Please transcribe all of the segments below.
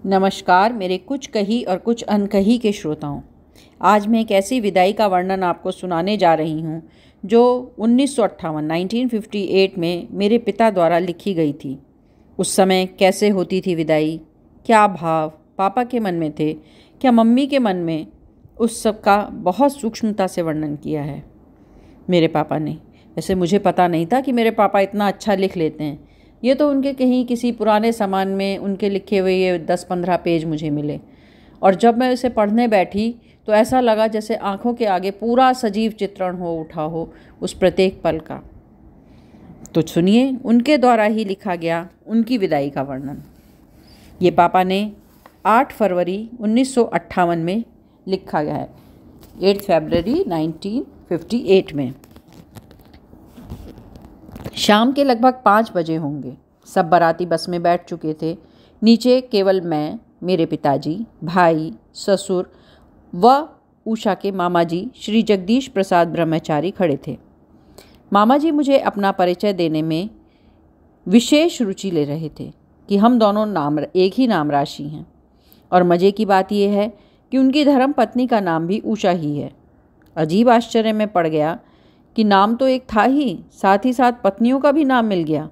नमस्कार मेरे कुछ कही और कुछ अनकही के श्रोताओं। आज मैं एक ऐसी विदाई का वर्णन आपको सुनाने जा रही हूँ जो 1958 में मेरे पिता द्वारा लिखी गई थी। उस समय कैसे होती थी विदाई, क्या भाव पापा के मन में थे, क्या मम्मी के मन में, उस सब का बहुत सूक्ष्मता से वर्णन किया है मेरे पापा ने। वैसे मुझे पता नहीं था कि मेरे पापा इतना अच्छा लिख लेते हैं। ये तो उनके कहीं किसी पुराने सामान में उनके लिखे हुए ये 10-15 पेज मुझे मिले, और जब मैं इसे पढ़ने बैठी तो ऐसा लगा जैसे आँखों के आगे पूरा सजीव चित्रण हो उठा हो उस प्रत्येक पल का। तो सुनिए उनके द्वारा ही लिखा गया उनकी विदाई का वर्णन। ये पापा ने 8 फरवरी 1958 में लिखा गया है, 8 फरवरी 1958 में। शाम के लगभग 5 बजे होंगे। सब बाराती बस में बैठ चुके थे। नीचे केवल मैं, मेरे पिताजी, भाई, ससुर व उषा के मामा जी श्री जगदीश प्रसाद ब्रह्मचारी खड़े थे। मामा जी मुझे अपना परिचय देने में विशेष रुचि ले रहे थे कि हम दोनों एक ही नाम राशि हैं, और मज़े की बात यह है कि उनकी धर्म पत्नी का नाम भी उषा ही है। अजीब आश्चर्य में पड़ गया कि नाम तो एक था ही साथ पत्नियों का भी नाम मिल गया।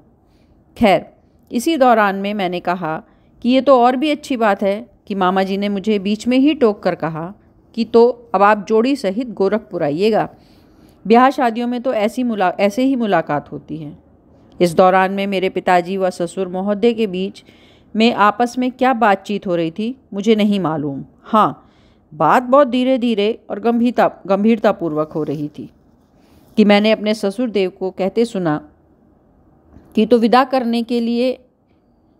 खैर, इसी दौरान में मैंने कहा कि ये तो और भी अच्छी बात है कि मामा जी ने मुझे बीच में ही टोक कर कहा कि तो अब आप जोड़ी सहित गोरखपुर आइएगा। ब्याह शादियों में तो ऐसे ही मुलाकात होती है। इस दौरान में मेरे पिताजी व ससुर महोदय के बीच में आपस में क्या बातचीत हो रही थी मुझे नहीं मालूम। हाँ, बात बहुत धीरे धीरे और गंभीरतापूर्वक हो रही थी कि मैंने अपने ससुर देव को कहते सुना कि तो विदा करने के लिए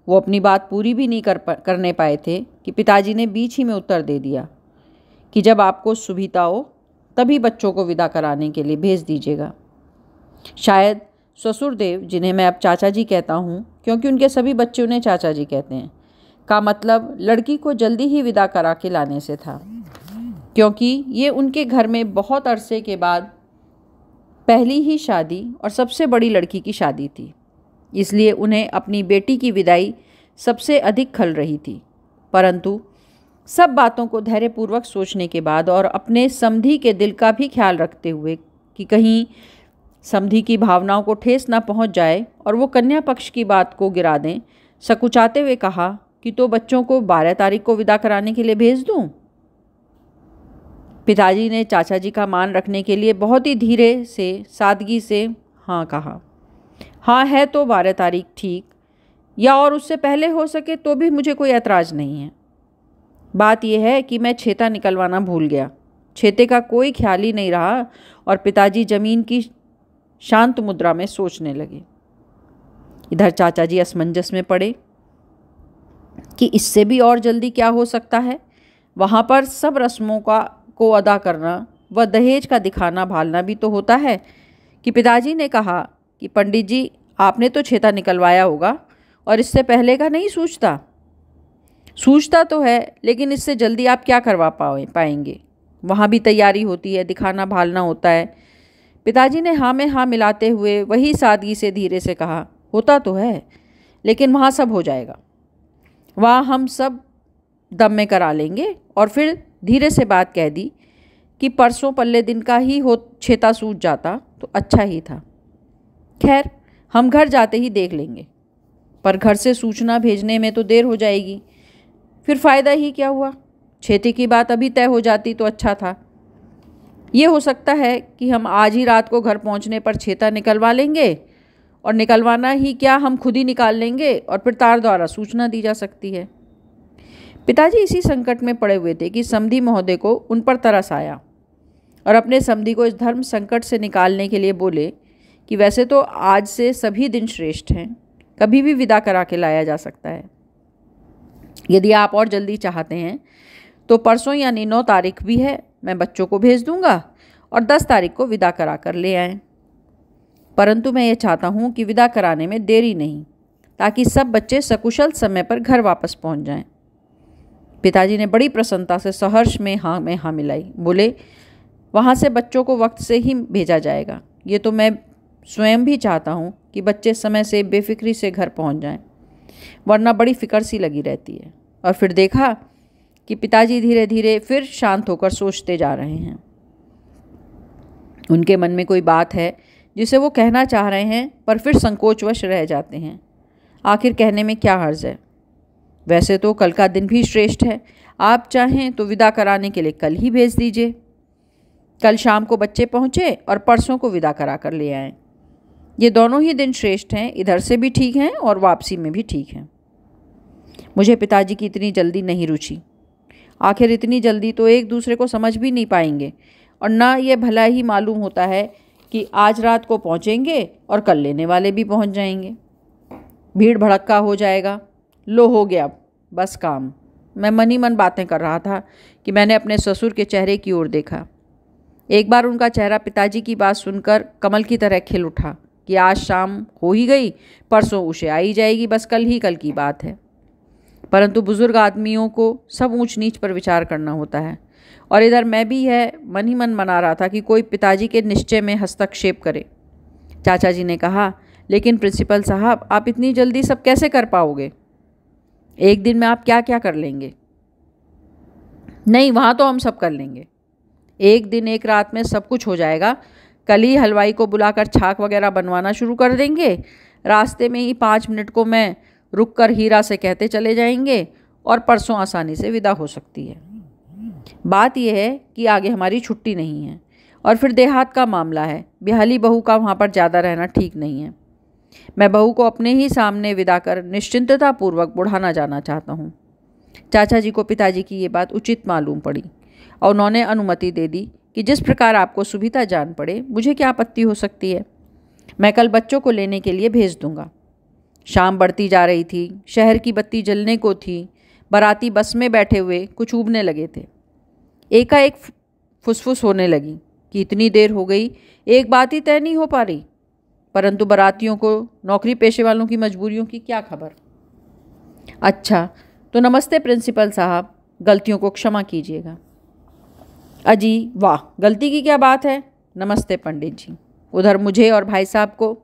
वो अपनी बात पूरी भी नहीं करने पाए थे कि पिताजी ने बीच ही में उत्तर दे दिया कि जब आपको सुविधा हो तभी बच्चों को विदा कराने के लिए भेज दीजिएगा। शायद ससुर देव, जिन्हें मैं अब चाचा जी कहता हूँ क्योंकि उनके सभी बच्चे उन्हें चाचा जी कहते हैं, का मतलब लड़की को जल्दी ही विदा करा के लाने से था, क्योंकि ये उनके घर में बहुत अरसे के बाद पहली ही शादी और सबसे बड़ी लड़की की शादी थी। इसलिए उन्हें अपनी बेटी की विदाई सबसे अधिक खल रही थी। परंतु सब बातों को धैर्यपूर्वक सोचने के बाद और अपने समधी के दिल का भी ख्याल रखते हुए कि कहीं समधी की भावनाओं को ठेस ना पहुंच जाए और वो कन्या पक्ष की बात को गिरा दें, सकुचाते हुए कहा कि तो बच्चों को 12 तारीख को विदा कराने के लिए भेज दूं। पिताजी ने चाचा जी का मान रखने के लिए बहुत ही धीरे से सादगी से हाँ कहा। हाँ है तो 12 तारीख ठीक, या और उससे पहले हो सके तो भी मुझे कोई ऐतराज़ नहीं है। बात यह है कि मैं छेता निकलवाना भूल गया। छेते का कोई ख्याल ही नहीं रहा और पिताजी ज़मीन की शांत मुद्रा में सोचने लगे। इधर चाचा जी असमंजस में पड़े कि इससे भी और जल्दी क्या हो सकता है। वहाँ पर सब रस्मों को अदा करना व दहेज का दिखाना भालना भी तो होता है। कि पिताजी ने कहा कि पंडित जी, आपने तो छेता निकलवाया होगा और इससे पहले का नहीं सूझता तो है, लेकिन इससे जल्दी आप क्या करवा पाएंगे। वहाँ भी तैयारी होती है, दिखाना भालना होता है। पिताजी ने हाँ में हाँ मिलाते हुए वही सादगी से धीरे से कहा, होता तो है, लेकिन वहाँ सब हो जाएगा, वहाँ हम सब दम में करा लेंगे। और फिर धीरे से बात कह दी कि परसों पल्ले दिन का ही छेता सूझ जाता तो अच्छा ही था। खैर, हम घर जाते ही देख लेंगे, पर घर से सूचना भेजने में तो देर हो जाएगी। फिर फ़ायदा ही क्या हुआ। छेते की बात अभी तय हो जाती तो अच्छा था। ये हो सकता है कि हम आज ही रात को घर पहुंचने पर छेता निकलवा लेंगे, और निकलवाना ही क्या, हम खुद ही निकाल लेंगे और फिर तार द्वारा सूचना दी जा सकती है। पिताजी इसी संकट में पड़े हुए थे कि समधी महोदय को उन पर तरस आया और अपने समधी को इस धर्म संकट से निकालने के लिए बोले कि वैसे तो आज से सभी दिन श्रेष्ठ हैं, कभी भी विदा करा के लाया जा सकता है। यदि आप और जल्दी चाहते हैं तो परसों यानी 9 तारीख भी है, मैं बच्चों को भेज दूंगा और 10 तारीख को विदा करा कर ले आएँ। परंतु मैं ये चाहता हूँ कि विदा कराने में देरी नहीं, ताकि सब बच्चे सकुशल समय पर घर वापस पहुँच जाएं। पिताजी ने बड़ी प्रसन्नता से सहर्ष में हाँ मिलाई। बोले, वहाँ से बच्चों को वक्त से ही भेजा जाएगा। ये तो मैं स्वयं भी चाहता हूँ कि बच्चे समय से बेफिक्री से घर पहुँच जाएं, वरना बड़ी फिक्र सी लगी रहती है। और फिर देखा कि पिताजी धीरे धीरे फिर शांत होकर सोचते जा रहे हैं। उनके मन में कोई बात है जिसे वो कहना चाह रहे हैं, पर फिर संकोचवश रह जाते हैं। आखिर कहने में क्या हर्ज है? वैसे तो कल का दिन भी श्रेष्ठ है। आप चाहें तो विदा कराने के लिए कल ही भेज दीजिए। कल शाम को बच्चे पहुँचे और परसों को विदा करा कर ले आएँ। ये दोनों ही दिन श्रेष्ठ हैं, इधर से भी ठीक हैं और वापसी में भी ठीक हैं। मुझे पिताजी की इतनी जल्दी नहीं रुचि। आखिर इतनी जल्दी तो एक दूसरे को समझ भी नहीं पाएंगे, और ना ये भला ही मालूम होता है कि आज रात को पहुँचेंगे और कल लेने वाले भी पहुँच जाएंगे। भीड़ भड़क्का हो जाएगा। लो हो गया बस काम। मैं मन ही मन बातें कर रहा था कि मैंने अपने ससुर के चेहरे की ओर देखा। एक बार उनका चेहरा पिताजी की बात सुनकर कमल की तरह खिल उठा कि आज शाम हो ही गई, परसों उसे आई जाएगी, बस कल ही कल की बात है। परंतु बुजुर्ग आदमियों को सब ऊंच नीच पर विचार करना होता है, और इधर मैं भी मन ही मन मना रहा था कि कोई पिताजी के निश्चय में हस्तक्षेप करे। चाचा जी ने कहा, लेकिन प्रिंसिपल साहब, आप इतनी जल्दी सब कैसे कर पाओगे? एक दिन में आप क्या क्या कर लेंगे? नहीं, वहाँ तो हम सब कर लेंगे। एक दिन एक रात में सब कुछ हो जाएगा। कल ही हलवाई को बुलाकर छाक वगैरह बनवाना शुरू कर देंगे। रास्ते में ही 5 मिनट को मैं रुककर हीरा से कहते चले जाएंगे और परसों आसानी से विदा हो सकती है। बात यह है कि आगे हमारी छुट्टी नहीं है, और फिर देहात का मामला है। बिहाली बहू का वहाँ पर ज़्यादा रहना ठीक नहीं है। मैं बहू को अपने ही सामने विदा कर निश्चिंतता पूर्वक बुढ़ाना जाना चाहता हूँ। चाचा जी को पिताजी की ये बात उचित मालूम पड़ी और उन्होंने अनुमति दे दी कि जिस प्रकार आपको सुविधा जान पड़े, मुझे क्या आपत्ति हो सकती है। मैं कल बच्चों को लेने के लिए भेज दूंगा। शाम बढ़ती जा रही थी। शहर की बत्ती जलने को थी। बाराती बस में बैठे हुए कुछ ऊबने लगे थे। एकाएक फुसफुस होने लगी कि इतनी देर हो गई, एक बात ही तय नहीं हो पा रही। परंतु बारातियों को नौकरी पेशे वालों की मजबूरियों की क्या खबर। अच्छा तो नमस्ते प्रिंसिपल साहब, गलतियों को क्षमा कीजिएगा। अजी वाह, गलती की क्या बात है। नमस्ते पंडित जी। उधर मुझे और भाई साहब को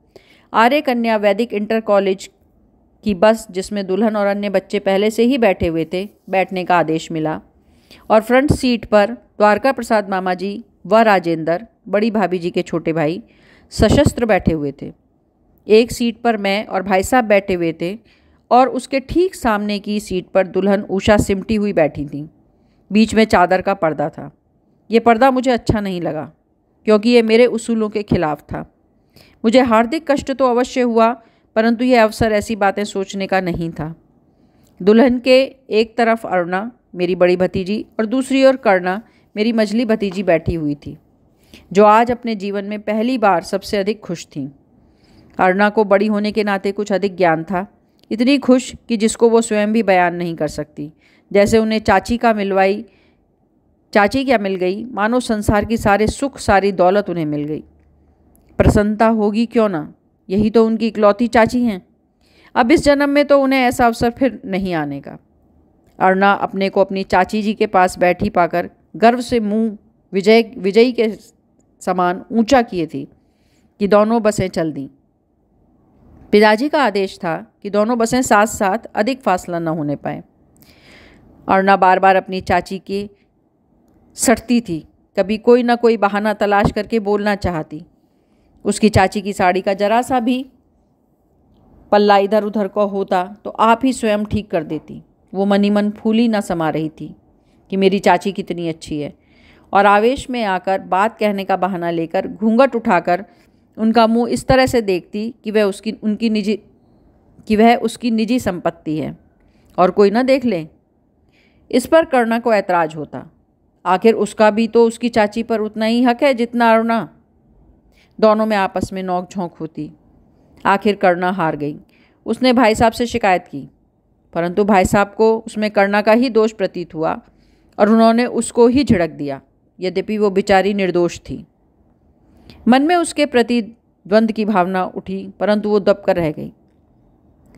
आर्य कन्या वैदिक इंटर कॉलेज की बस, जिसमें दुल्हन और अन्य बच्चे पहले से ही बैठे हुए थे, बैठने का आदेश मिला, और फ्रंट सीट पर द्वारका प्रसाद मामा जी व राजेंद्र, बड़ी भाभी जी के छोटे भाई, सशस्त्र बैठे हुए थे। एक सीट पर मैं और भाई साहब बैठे हुए थे, और उसके ठीक सामने की सीट पर दुल्हन उषा सिमटी हुई बैठी थी। बीच में चादर का पर्दा था। ये पर्दा मुझे अच्छा नहीं लगा, क्योंकि ये मेरे उसूलों के खिलाफ था। मुझे हार्दिक कष्ट तो अवश्य हुआ, परंतु यह अवसर ऐसी बातें सोचने का नहीं था। दुल्हन के एक तरफ अरुणा, मेरी बड़ी भतीजी, और दूसरी ओर कर्णा, मेरी मझली भतीजी, बैठी हुई थी, जो आज अपने जीवन में पहली बार सबसे अधिक खुश थी। अरुणा को बड़ी होने के नाते कुछ अधिक ज्ञान था, इतनी खुश कि जिसको वो स्वयं भी बयान नहीं कर सकती। जैसे उन्हें चाची क्या मिल गई, मानो संसार की सारे सुख, सारी दौलत उन्हें मिल गई। प्रसन्नता होगी क्यों ना, यही तो उनकी इकलौती चाची हैं। अब इस जन्म में तो उन्हें ऐसा अवसर फिर नहीं आने का। अरुणा अपने को अपनी चाची जी के पास बैठी पाकर गर्व से मुंह विजयी के समान ऊंचा किए थी कि दोनों बसें चल दीं। पिताजी का आदेश था कि दोनों बसें साथ साथ, अधिक फासला न होने पाए। अरुणा बार बार अपनी चाची की सटती थी, कभी कोई ना कोई बहाना तलाश करके बोलना चाहती। उसकी चाची की साड़ी का जरा सा भी पल्ला इधर उधर को होता तो आप ही स्वयं ठीक कर देती। वो मनी मन फूली ना समा रही थी कि मेरी चाची कितनी अच्छी है, और आवेश में आकर बात कहने का बहाना लेकर घूंघट उठाकर उनका मुंह इस तरह से देखती कि वह उसकी निजी संपत्ति है और कोई ना देख ले। इस पर कर्णा को ऐतराज होता। आखिर उसका भी तो उसकी चाची पर उतना ही हक है जितना अरुणा। दोनों में आपस में नोक झोंक होती। आखिर कर्णा हार गई। उसने भाई साहब से शिकायत की, परंतु भाई साहब को उसमें कर्णा का ही दोष प्रतीत हुआ और उन्होंने उसको ही झिड़क दिया, यद्यपि वो बेचारी निर्दोष थी। मन में उसके प्रति द्वंद्व की भावना उठी, परंतु वो दबकर रह गई।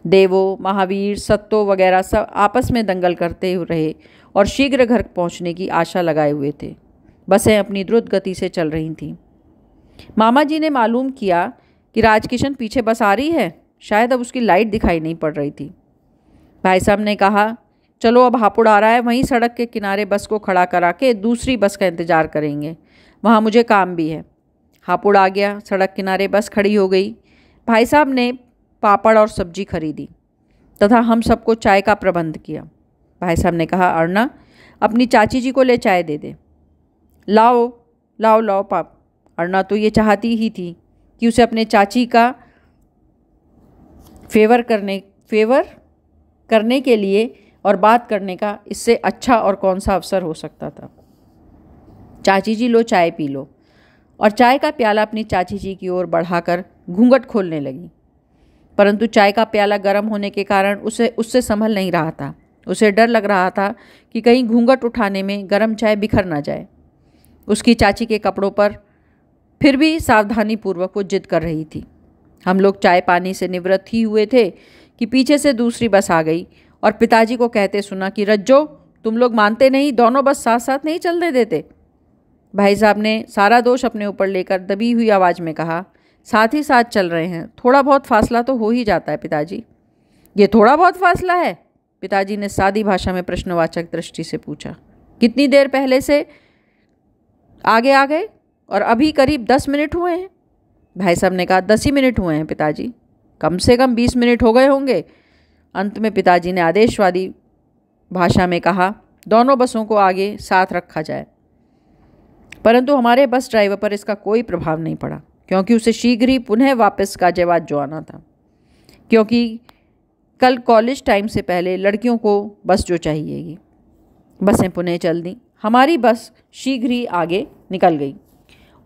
देवो, महावीर, सत्तो वगैरह सब आपस में दंगल करते रहे और शीघ्र घर पहुंचने की आशा लगाए हुए थे। बसें अपनी द्रुत गति से चल रही थीं। मामा जी ने मालूम किया कि राजकिशन पीछे बस आ रही है। शायद अब उसकी लाइट दिखाई नहीं पड़ रही थी। भाई साहब ने कहा, चलो अब हापुड़ आ रहा है, वहीं सड़क के किनारे बस को खड़ा करा के दूसरी बस का इंतज़ार करेंगे, वहाँ मुझे काम भी है। हापुड़ आ गया, सड़क किनारे बस खड़ी हो गई। भाई साहब ने पापड़ और सब्जी खरीदी तथा हम सबको चाय का प्रबंध किया। भाई साहब ने कहा, अरुणा अपनी चाची जी को ले चाय दे दे। लाओ लाओ लाओ पाप। अरुणा तो ये चाहती ही थी कि उसे अपने चाची का फेवर करने के लिए और बात करने का इससे अच्छा और कौन सा अवसर हो सकता था। चाची जी लो चाय पी लो, और चाय का प्याला अपनी चाची जी की ओर बढ़ाकर घूंघट खोलने लगी। परंतु चाय का प्याला गर्म होने के कारण उससे संभल नहीं रहा था। उसे डर लग रहा था कि कहीं घूंघट उठाने में गर्म चाय बिखर ना जाए। उसकी चाची के कपड़ों पर फिर भी सावधानीपूर्वक वो जिद कर रही थी। हम लोग चाय पानी से निवृत्त ही हुए थे कि पीछे से दूसरी बस आ गई और पिताजी को कहते सुना कि रज्जो, तुम लोग मानते नहीं, दोनों बस साथ साथ नहीं चलने देते। भाई साहब ने सारा दोष अपने ऊपर लेकर दबी हुई आवाज़ में कहा, साथ ही साथ चल रहे हैं, थोड़ा बहुत फासला तो हो ही जाता है पिताजी। ये थोड़ा बहुत फासला है? पिताजी ने सादी भाषा में प्रश्नवाचक दृष्टि से पूछा। कितनी देर पहले से आगे आ गए और अभी करीब 10 मिनट हुए हैं। भाई साहब ने कहा, 10 ही मिनट हुए हैं पिताजी, कम से कम 20 मिनट हो गए होंगे। अंत में पिताजी ने आदेशवादी भाषा में कहा, दोनों बसों को आगे साथ रखा जाए। परंतु हमारे बस ड्राइवर पर इसका कोई प्रभाव नहीं पड़ा, क्योंकि उसे शीघ्र ही पुनः वापस गाजियाबाद जो आना था, क्योंकि कल कॉलेज टाइम से पहले लड़कियों को बस जो चाहिएगी। बसें पुनः चल दी। हमारी बस शीघ्र ही आगे निकल गई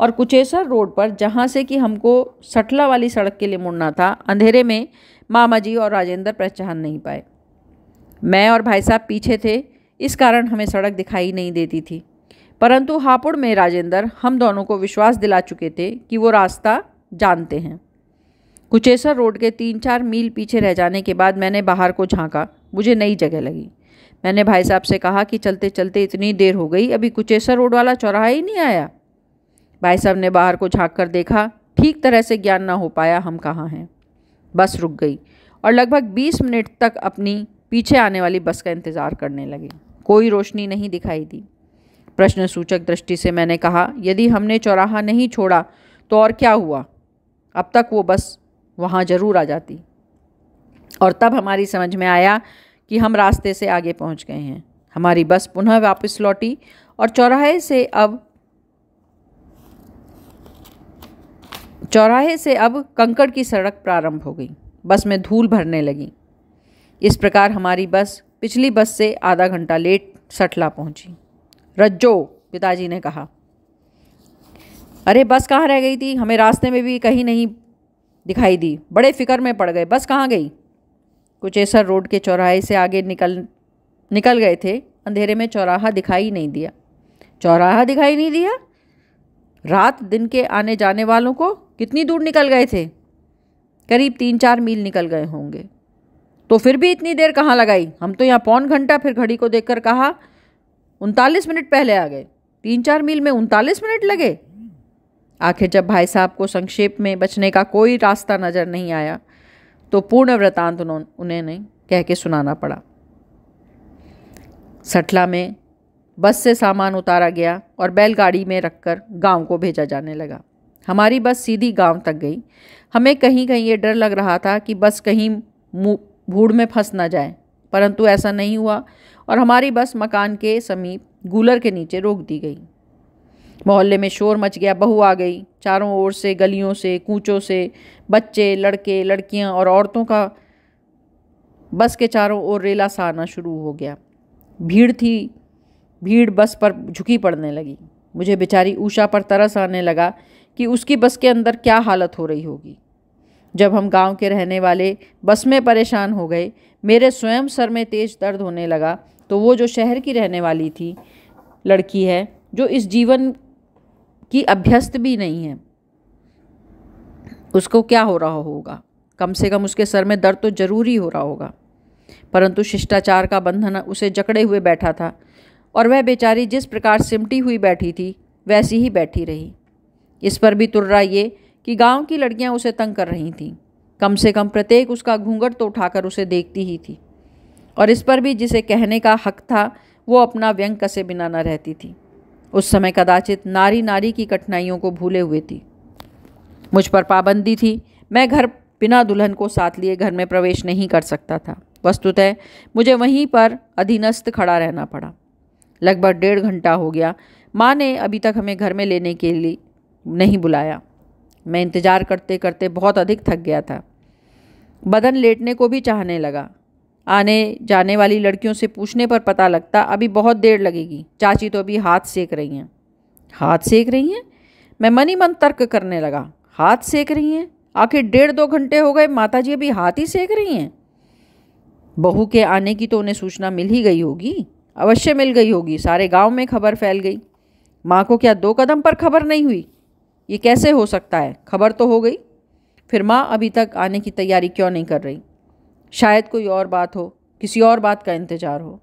और कुचेसर रोड पर, जहाँ से कि हमको सटला वाली सड़क के लिए मुड़ना था, अंधेरे में मामा जी और राजेंद्र पहचान नहीं पाए। मैं और भाई साहब पीछे थे, इस कारण हमें सड़क दिखाई नहीं देती थी। परंतु हापुड़ में राजेंद्र हम दोनों को विश्वास दिला चुके थे कि वो रास्ता जानते हैं। कुचेसर रोड के 3-4 मील पीछे रह जाने के बाद मैंने बाहर को झांका। मुझे नई जगह लगी। मैंने भाई साहब से कहा कि चलते चलते इतनी देर हो गई, अभी कुचेसर रोड वाला चौराहा ही नहीं आया। भाई साहब ने बाहर को झांक कर देखा। ठीक तरह से ज्ञान ना हो पाया हम कहाँ हैं। बस रुक गई और लगभग 20 मिनट तक अपनी पीछे आने वाली बस का इंतज़ार करने लगे। कोई रोशनी नहीं दिखाई दी। प्रश्न सूचक दृष्टि से मैंने कहा, यदि हमने चौराहा नहीं छोड़ा तो और क्या हुआ, अब तक वो बस वहाँ जरूर आ जाती। और तब हमारी समझ में आया कि हम रास्ते से आगे पहुँच गए हैं। हमारी बस पुनः वापस लौटी और चौराहे से अब कंकड़ की सड़क प्रारंभ हो गई। बस में धूल भरने लगी। इस प्रकार हमारी बस पिछली बस से आधा घंटा लेट सटला पहुंची। रज्जो, पिताजी ने कहा, अरे बस कहाँ रह गई थी? हमें रास्ते में भी कहीं नहीं दिखाई दी। बड़े फिक्र में पड़ गए, बस कहाँ गई? कुचेसर रोड के चौराहे से आगे निकल गए थे। अंधेरे में चौराहा दिखाई नहीं दिया। चौराहा दिखाई नहीं दिया? रात दिन के आने जाने वालों को कितनी दूर निकल गए थे? करीब 3-4 मील निकल गए होंगे। तो फिर भी इतनी देर कहाँ लगाई? हम तो यहाँ पौन घंटा, फिर घड़ी को देखकर कहा 39 मिनट पहले आ गए। 3-4 मील में 39 मिनट लगे। आखिर जब भाई साहब को संक्षेप में बचने का कोई रास्ता नजर नहीं आया तो पूर्ण वृतांत उन्हें कह के सुनाना पड़ा। सटला में बस से सामान उतारा गया और बैलगाड़ी में रखकर गांव को भेजा जाने लगा। हमारी बस सीधी गांव तक गई। हमें कहीं कहीं ये डर लग रहा था कि बस कहीं भूड़ में फंस ना जाए, परंतु ऐसा नहीं हुआ और हमारी बस मकान के समीप गूलर के नीचे रोक दी गई। मोहल्ले में शोर मच गया। बहू आ गई। चारों ओर से, गलियों से, कूचों से बच्चे, लड़के, लड़कियां और औरतों का बस के चारों ओर रेला सा आना शुरू हो गया। भीड़ बस पर झुकी पड़ने लगी। मुझे बेचारी उषा पर तरस आने लगा कि उसकी बस के अंदर क्या हालत हो रही होगी। जब हम गांव के रहने वाले बस में परेशान हो गए, मेरे स्वयं सर में तेज दर्द होने लगा, तो वो जो शहर की रहने वाली थी, लड़की है, जो इस जीवन की अभ्यस्त भी नहीं है, उसको क्या हो रहा होगा? कम से कम उसके सर में दर्द तो जरूर ही हो रहा होगा। परंतु शिष्टाचार का बंधन उसे जकड़े हुए बैठा था और वह बेचारी जिस प्रकार सिमटी हुई बैठी थी वैसी ही बैठी रही। इस पर भी तुर्रा ये कि गांव की लड़कियां उसे तंग कर रही थीं। कम से कम प्रत्येक उसका घूंघट तो उठाकर उसे देखती ही थी। और इस पर भी जिसे कहने का हक था वो अपना व्यंग कसे बिना न रहती थी। उस समय कदाचित नारी नारी की कठिनाइयों को भूले हुए थी। मुझ पर पाबंदी थी, मैं घर बिना दुल्हन को साथ लिए घर में प्रवेश नहीं कर सकता था। वस्तुतः मुझे वहीं पर अधीनस्थ खड़ा रहना पड़ा। लगभग 1.5 घंटा हो गया, माँ ने अभी तक हमें घर में लेने के लिए नहीं बुलाया। मैं इंतज़ार करते करते बहुत अधिक थक गया था। बदन लेटने को भी चाहने लगा। आने जाने वाली लड़कियों से पूछने पर पता लगता अभी बहुत देर लगेगी, चाची तो अभी हाथ सेक रही हैं। हाथ सेक रही हैं? मैं मन ही मन तर्क करने लगा। हाथ सेक रही हैं? आखिर 1.5-2 घंटे हो गए, माताजी अभी हाथ ही सेक रही हैं। बहू के आने की तो उन्हें सूचना मिल ही गई होगी, अवश्य मिल गई होगी। सारे गांव में खबर फैल गई। माँ को क्या 2 कदम पर खबर नहीं हुई? ये कैसे हो सकता है? खबर तो हो गई, फिर माँ अभी तक आने की तैयारी क्यों नहीं कर रही? शायद कोई और बात हो, किसी और बात का इंतजार हो।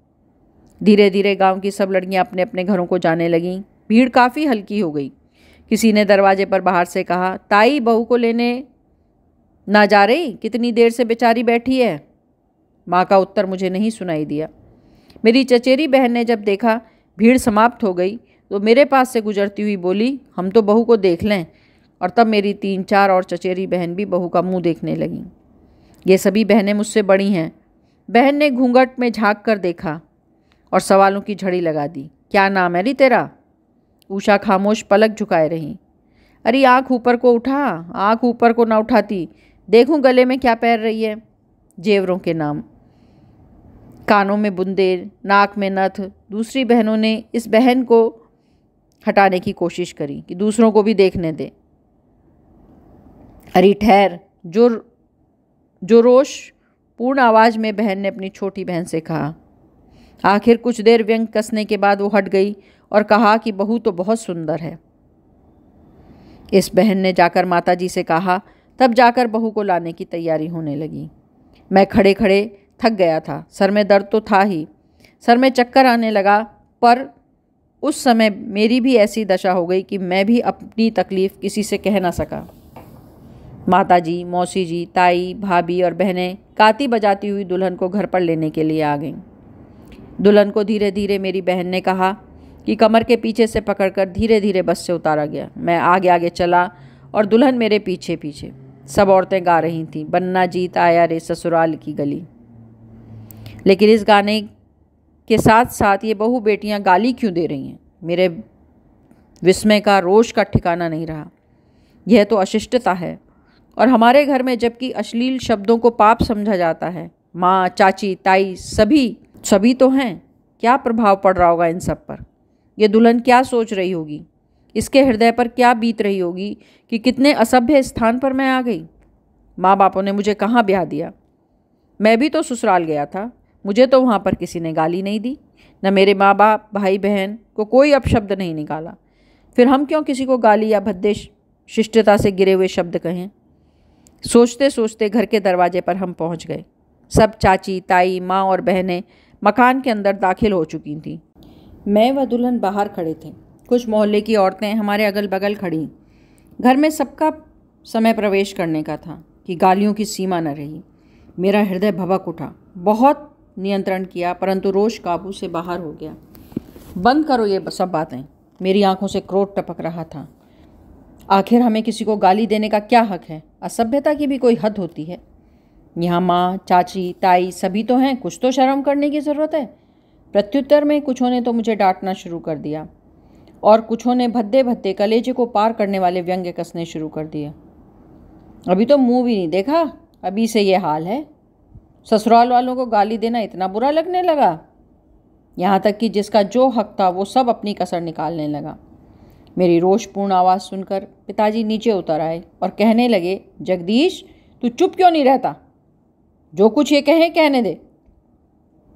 धीरे धीरे गांव की सब लड़कियां अपने अपने घरों को जाने लगीं। भीड़ काफ़ी हल्की हो गई। किसी ने दरवाजे पर बाहर से कहा, ताई बहू को लेने ना जा रही? कितनी देर से बेचारी बैठी है। माँ का उत्तर मुझे नहीं सुनाई दिया। मेरी चचेरी बहन ने जब देखा भीड़ समाप्त हो गई तो मेरे पास से गुजरती हुई बोली, हम तो बहू को देख लें। और तब मेरी 3-4 और चचेरी बहन भी बहू का मुंह देखने लगीं। ये सभी बहनें मुझसे बड़ी हैं। बहन ने घूंघट में झांक कर देखा और सवालों की झड़ी लगा दी। क्या नाम है री तेरा? उषा खामोश पलक झुकाए रही। अरे आँख ऊपर को उठा। आँख ऊपर को ना उठाती, देखूं गले में क्या पहन रही है। जेवरों के नाम, कानों में बुंदेल, नाक में नथ। दूसरी बहनों ने इस बहन को हटाने की कोशिश करी कि दूसरों को भी देखने दे। अरे ठहर, जो रोष पूर्ण आवाज़ में बहन ने अपनी छोटी बहन से कहा। आखिर कुछ देर व्यंग कसने के बाद वो हट गई और कहा कि बहू तो बहुत सुंदर है। इस बहन ने जाकर माताजी से कहा, तब जाकर बहू को लाने की तैयारी होने लगी। मैं खड़े खड़े थक गया था। सर में दर्द तो था ही, सर में चक्कर आने लगा। पर उस समय मेरी भी ऐसी दशा हो गई कि मैं भी अपनी तकलीफ़ किसी से कह ना सका। माताजी, मौसी जी, ताई, भाभी और बहनें काती बजाती हुई दुल्हन को घर पर लेने के लिए आ गईं। दुल्हन को धीरे धीरे मेरी बहन ने कहा कि कमर के पीछे से पकड़कर धीरे धीरे बस से उतारा गया। मैं आगे आगे चला और दुल्हन मेरे पीछे पीछे। सब औरतें गा रही थीं, बन्ना जीत आया रे ससुराल की गली। लेकिन इस गाने के साथ साथ ये बहू बेटियां गाली क्यों दे रही हैं? मेरे विस्मय का, रोष का ठिकाना नहीं रहा। यह तो अशिष्टता है, और हमारे घर में जबकि अश्लील शब्दों को पाप समझा जाता है। माँ, चाची, ताई सभी तो हैं। क्या प्रभाव पड़ रहा होगा इन सब पर? ये दुल्हन क्या सोच रही होगी? इसके हृदय पर क्या बीत रही होगी कि कितने असभ्य स्थान पर मैं आ गई। माँ बापों ने मुझे कहाँ ब्याह दिया? मैं भी तो ससुराल गया था। मुझे तो वहाँ पर किसी ने गाली नहीं दी, न मेरे माँ बाप, भाई बहन को कोई अपशब्द नहीं निकाला। फिर हम क्यों किसी को गाली या भद्दे शिष्टता से गिरे हुए शब्द कहें? सोचते सोचते घर के दरवाजे पर हम पहुँच गए। सब चाची, ताई, माँ और बहनें मकान के अंदर दाखिल हो चुकी थीं। मैं व दुल्हन बाहर खड़े थे। कुछ मोहल्ले की औरतें हमारे अगल बगल खड़ी। घर में सबका समय प्रवेश करने का था कि गालियों की सीमा न रही। मेरा हृदय भभक उठा। बहुत नियंत्रण किया, परंतु रोष काबू से बाहर हो गया। बंद करो ये सब बातें। मेरी आंखों से क्रोध टपक रहा था। आखिर हमें किसी को गाली देने का क्या हक है? असभ्यता की भी कोई हद होती है। यहाँ माँ, चाची, ताई सभी तो हैं, कुछ तो शर्म करने की ज़रूरत है। प्रत्युत्तर में कुछों ने तो मुझे डांटना शुरू कर दिया और कुछों ने भद्दे भद्दे कलेजे को पार करने वाले व्यंग्य कसने शुरू कर दिए। अभी तो मुंह भी नहीं देखा, अभी से ये हाल है। ससुराल वालों को गाली देना इतना बुरा लगने लगा, यहाँ तक कि जिसका जो हक था वो सब अपनी कसर निकालने लगा। मेरी रोषपूर्ण आवाज़ सुनकर पिताजी नीचे उतर आए और कहने लगे, जगदीश तू चुप क्यों नहीं रहता? जो कुछ ये कहें कहने दे।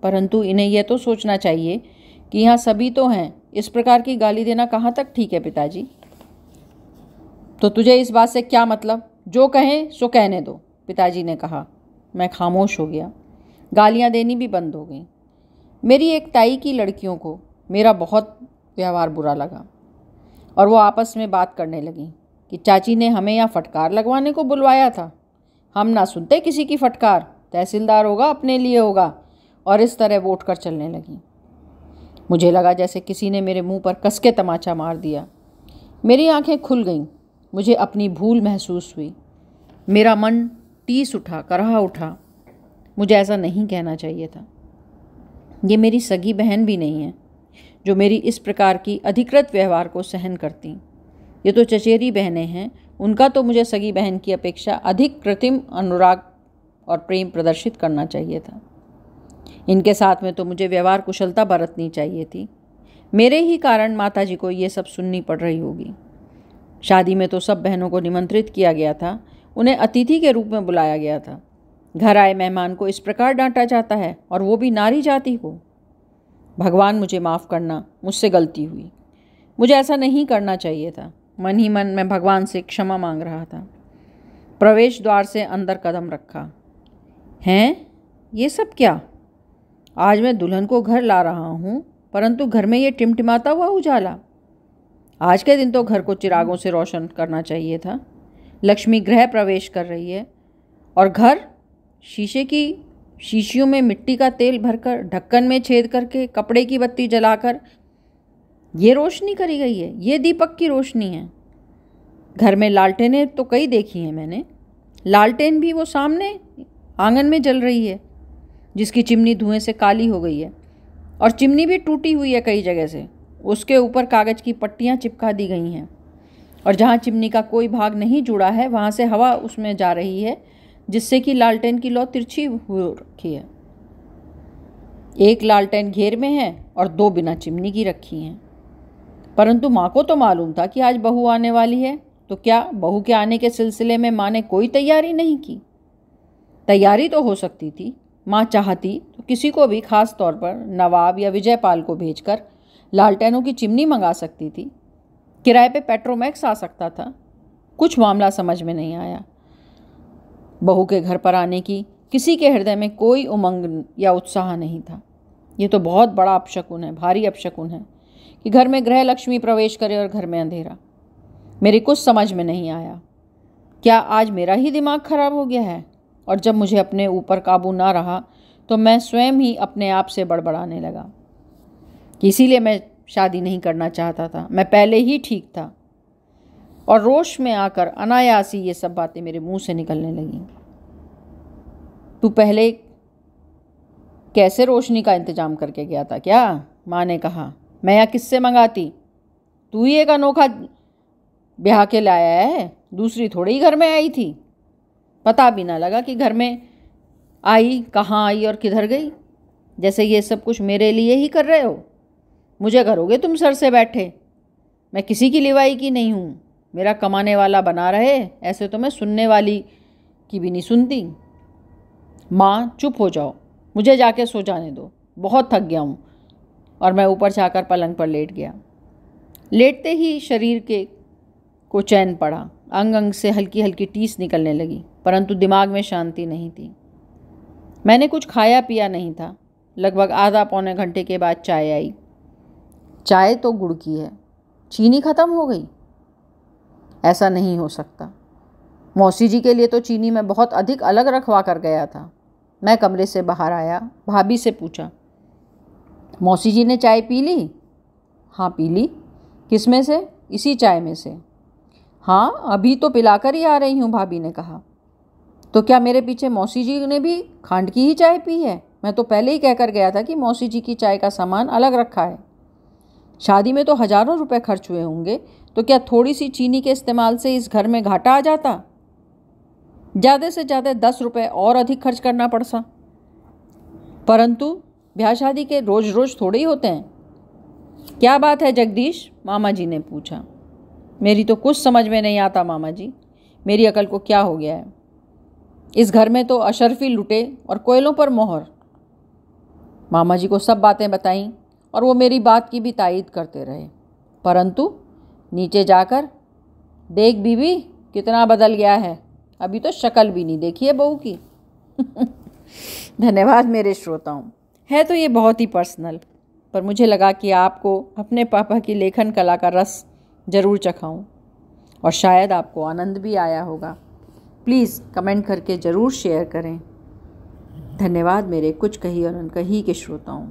परंतु इन्हें यह तो सोचना चाहिए कि यहाँ सभी तो हैं। इस प्रकार की गाली देना कहाँ तक ठीक है पिताजी? तो तुझे इस बात से क्या मतलब? जो कहें सो कहने दो, पिताजी ने कहा। मैं खामोश हो गया। गालियाँ देनी भी बंद हो गई। मेरी एक ताई की लड़कियों को मेरा बहुत व्यवहार बुरा लगा और वो आपस में बात करने लगी कि चाची ने हमें यहाँ फटकार लगवाने को बुलवाया था। हम ना सुनते किसी की फटकार। तहसीलदार होगा, अपने लिए होगा, और इस तरह वो उठकर चलने लगी। मुझे लगा जैसे किसी ने मेरे मुंह पर कस के तमाचा मार दिया। मेरी आंखें खुल गईं। मुझे अपनी भूल महसूस हुई। मेरा मन टीस उठा, कराह उठा। मुझे ऐसा नहीं कहना चाहिए था। ये मेरी सगी बहन भी नहीं है जो मेरी इस प्रकार की अधिकृत व्यवहार को सहन करती। ये तो चचेरी बहनें हैं। उनका तो मुझे सगी बहन की अपेक्षा अधिक कृत्रिम अनुराग और प्रेम प्रदर्शित करना चाहिए था। इनके साथ में तो मुझे व्यवहार कुशलता बरतनी चाहिए थी। मेरे ही कारण माताजी को ये सब सुननी पड़ रही होगी। शादी में तो सब बहनों को निमंत्रित किया गया था। उन्हें अतिथि के रूप में बुलाया गया था। घर आए मेहमान को इस प्रकार डांटा जाता है, और वो भी नारी जाति को। भगवान मुझे माफ़ करना, मुझसे गलती हुई। मुझे ऐसा नहीं करना चाहिए था। मन ही मन मैं भगवान से क्षमा मांग रहा था। प्रवेश द्वार से अंदर कदम रखा। हैं, ये सब क्या? आज मैं दुल्हन को घर ला रहा हूँ, परंतु घर में ये टिमटिमाता हुआ उजाला। आज के दिन तो घर को चिरागों से रोशन करना चाहिए था। लक्ष्मी गृह प्रवेश कर रही है और घर शीशे की शीशियों में मिट्टी का तेल भरकर, ढक्कन में छेद करके, कपड़े की बत्ती जलाकर ये रोशनी करी गई है। ये दीपक की रोशनी है। घर में लालटेनें तो कई देखी हैं मैंने। लालटेन भी वो सामने आंगन में जल रही है, जिसकी चिमनी धुएं से काली हो गई है, और चिमनी भी टूटी हुई है कई जगह से। उसके ऊपर कागज़ की पट्टियाँ चिपका दी गई हैं, और जहाँ चिमनी का कोई भाग नहीं जुड़ा है वहाँ से हवा उसमें जा रही है, जिससे कि लालटेन की लौ तिरछी हो रखी है। एक लालटेन घेर में है और 2 बिना चिमनी की रखी हैं। परंतु माँ को तो मालूम था कि आज बहू आने वाली है, तो क्या बहू के आने के सिलसिले में माँ ने कोई तैयारी नहीं की? तैयारी तो हो सकती थी। माँ चाहती तो किसी को भी, खास तौर पर नवाब या विजयपाल को भेजकर लालटेनों की चिमनी मंगा सकती थी। किराए पे पेट्रोमैक्स आ सकता था। कुछ मामला समझ में नहीं आया। बहू के घर पर आने की किसी के हृदय में कोई उमंग या उत्साह नहीं था। ये तो बहुत बड़ा अपशकुन है, भारी अपशकुन है कि घर में गृह लक्ष्मी प्रवेश करे और घर में अंधेरा। मेरी कुछ समझ में नहीं आया। क्या आज मेरा ही दिमाग खराब हो गया है? और जब मुझे अपने ऊपर काबू ना रहा तो मैं स्वयं ही अपने आप से बड़बड़ाने लगा कि इसीलिए मैं शादी नहीं करना चाहता था। मैं पहले ही ठीक था। और रोष में आकर अनायास ही ये सब बातें मेरे मुंह से निकलने लगीं। तू पहले कैसे रोशनी का इंतजाम करके गया था क्या? माँ ने कहा। मैं यहाँ किससे मंगाती? तू ही एक अनोखा ब्याह के लाया है। दूसरी थोड़ी ही घर में आई थी। पता भी ना लगा कि घर में आई, कहाँ आई और किधर गई। जैसे ये सब कुछ मेरे लिए ही कर रहे हो। मुझे करोगे तुम सर से बैठे। मैं किसी की लिवाई की नहीं हूँ। मेरा कमाने वाला बना रहे, ऐसे तो मैं सुनने वाली की भी नहीं सुनती। माँ चुप हो जाओ, मुझे जाके सो जाने दो। बहुत थक गया हूँ। और मैं ऊपर जाकर पलंग पर लेट गया। लेटते ही शरीर के को चैन पड़ा। अंग अंग से हल्की हल्की टीस निकलने लगी, परंतु दिमाग में शांति नहीं थी। मैंने कुछ खाया पिया नहीं था। लगभग आधा पौने घंटे के बाद चाय आई। चाय तो गुड़ की है। चीनी खत्म हो गई? ऐसा नहीं हो सकता। मौसी जी के लिए तो चीनी मैं बहुत अधिक अलग रखवा कर गया था। मैं कमरे से बाहर आया, भाभी से पूछा, मौसी जी ने चाय पी ली? हाँ पी ली। किस में से? इसी चाय में से। हाँ अभी तो पिलाकर ही आ रही हूँ, भाभी ने कहा। तो क्या मेरे पीछे मौसी जी ने भी खांड की ही चाय पी है? मैं तो पहले ही कहकर गया था कि मौसी जी की चाय का सामान अलग रखा है। शादी में तो हजारों रुपए खर्च हुए होंगे, तो क्या थोड़ी सी चीनी के इस्तेमाल से इस घर में घाटा आ जाता? ज़्यादा से ज़्यादा 10 रुपये और अधिक खर्च करना पड़ता। परंतु ब्याह शादी के रोज रोज थोड़े ही होते हैं। क्या बात है जगदीश? मामा जी ने पूछा। मेरी तो कुछ समझ में नहीं आता मामा जी। मेरी अकल को क्या हो गया है? इस घर में तो अशर्फी लुटे और कोयलों पर मोहर। मामा जी को सब बातें बताईं और वो मेरी बात की भी तायीद करते रहे। परंतु नीचे जाकर, देख बीबी कितना बदल गया है, अभी तो शक्ल भी नहीं देखी है बहू की। धन्यवाद मेरे श्रोताओं। है तो ये बहुत ही पर्सनल, पर मुझे लगा कि आपको अपने पापा की लेखन कला का रस ज़रूर चखाऊं, और शायद आपको आनंद भी आया होगा। प्लीज़ कमेंट करके ज़रूर शेयर करें। धन्यवाद मेरे कुछ कही और अनकही के श्रोताओं।